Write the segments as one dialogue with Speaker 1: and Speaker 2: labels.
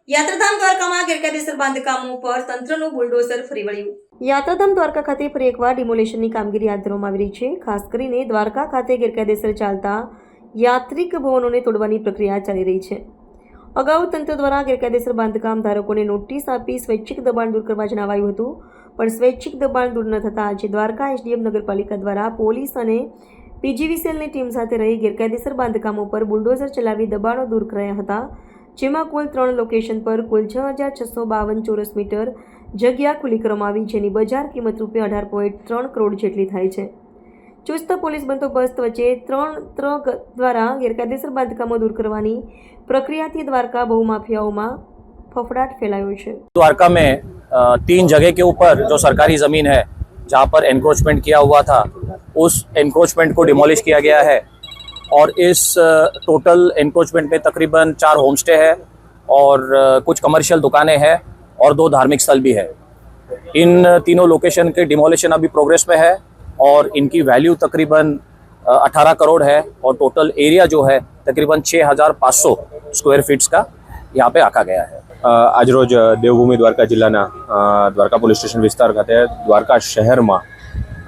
Speaker 1: યાત્રાધામ દ્વારકામાં ગેરકાયદેસર બાંધકામો પર તંત્રનું બુલડોઝર ફરી વળ્યું। યાત્રાધામ દ્વારકા ખાતે ફરી એકવાર ડિમોલેશનની કામગીરી હાથ ધરવામાં આવી રહી છે। ખાસ કરીને દ્વારકા ખાતે ગેરકાયદેસર ચાલતા યાત્રિક ભવનોને તોડવાની પ્રક્રિયા ચાલી રહી છે। અગાઉ તંત્ર દ્વારા ગેરકાયદેસર બાંધકામ ધારકોને નોટિસ આપી સ્વૈચ્છિક દબાણ દૂર કરવા જણાવાયું હતું, પણ સ્વૈચ્છિક દબાણ દૂર ન થતાં આજે દ્વારકા એસડીએમ નગરપાલિકા દ્વારા પોલીસ અને પીજીવીસીએલની ટીમ સાથે રહી ગેરકાયદેસર બાંધકામો પર બુલડોઝર ચલાવી દબાણો દૂર કરાયા હતા, જેમાં કુલ 3 લોકેશન પર કુલ 6652 ચોરસ મીટર જગ્યા ખુલ્લી કરવામાં આવી, જેની બજાર કિંમત ₹18.3 કરોડ જેટલી થાય છે। ચુસ્ત પોલીસ બંદોબસ્ત વચ્ચે 3 ટ્રક દ્વારા ગેરકાયદેસર બાંધકામો દૂર કરવાની પ્રક્રિયાથી દ્વારકા बहुमाफियाओं फफड़ाट फैलायो है।
Speaker 2: द्वारका में 3 जगह के ऊपर जो सरकारी ज़मीन है जहाँ पर एनक्रोचमेंट किया हुआ था, उस एनक्रोचमेंट को डिमोलिश किया गया है और इस टोटल एनक्रोचमेंट में तकरीबन 4 होम स्टे है और कुछ कमर्शियल दुकानें हैं और 2 धार्मिक स्थल भी है। इन तीनों लोकेशन के डिमोलिशन अभी प्रोग्रेस में है और इनकी वैल्यू तकरीबन 18 करोड़ है और टोटल एरिया जो है तकरीबन 6500 स्क्वायर फीट्स का यहाँ पे आका गया है।
Speaker 3: આજરોજ દેવભૂમિ દ્વારકા જિલ્લાના દ્વારકા પોલીસ સ્ટેશન વિસ્તાર ખાતે દ્વારકા શહેરમાં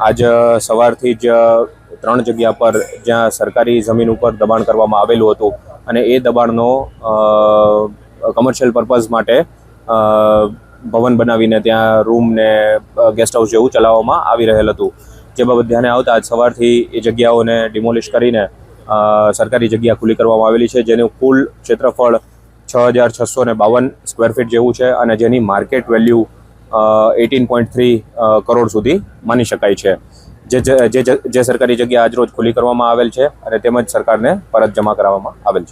Speaker 3: આજ સવારથી જ 3 જગ્યા પર જ્યાં સરકારી જમીન ઉપર દબાણ કરવામાં આવેલું હતું અને એ દબાણનો કમર્શિયલ પર્પઝ માટે ભવન બનાવીને ત્યાં રૂમ ને ગેસ્ટ હાઉસ જેવું ચલાવવામાં આવી રહેલ હતું, જે બાબત ધ્યાને આવતા આજ સવારથી એ જગ્યાઓને ડિમોલિશ કરીને સરકારી જગ્યા ખુલ્લી કરવામાં આવેલી છે, જેનું કુલ ક્ષેત્રફળ 6652 સ્ક્વેર ફીટ જેવું છે અને જેની માર્કેટ વેલ્યુ 18.3 કરોડ સુધી માની શકાય છે। જે સરકારી જગ્યા આજરોજ ખુલ્લી કરવામાં આવેલ છે અને તેમજ સરકારને પરત જમા કરાવવામાં આવેલ છે।